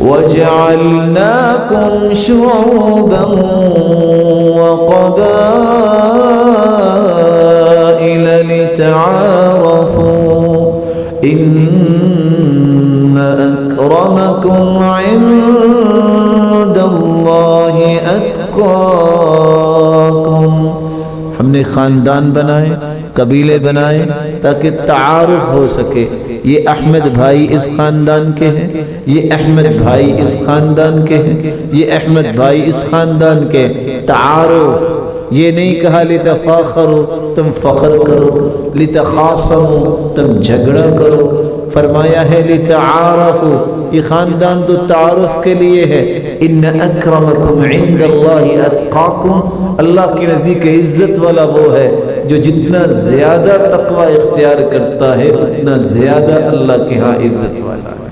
वजअलनाकुम शुऊबन व क़बाइल लितआरफू इन्न अक्रमकुम इंदल्लाहि अत्क़ाकुम। हमने ख़ानदान बनाए, कबीले बनाए ताकि तारुफ हो सके। ये अहमद भाई इस ख़ानदान के हैं, ये अहमद भाई इस ख़ानदान के हैं, ये अहमद भाई इस ख़ानदान के। तारुफ ये नहीं कहा लितफ़ाख़रू तुम फ़ख्र करो, लितख़ासमू तुम झगड़ा करो। फरमाया है लितआरफू ये ख़ानदान तो तारुफ के लिए है। इन्न अक्रमकुम इंदल्लाहि अत्क़ाकुम अल्लाह के नज़दीक इज़्ज़त वाला वो है जो जितना ज़्यादा तक़वा इख्तियार करता है उतना ज़्यादा अल्लाह के यहाँ इज़्ज़त वाला है।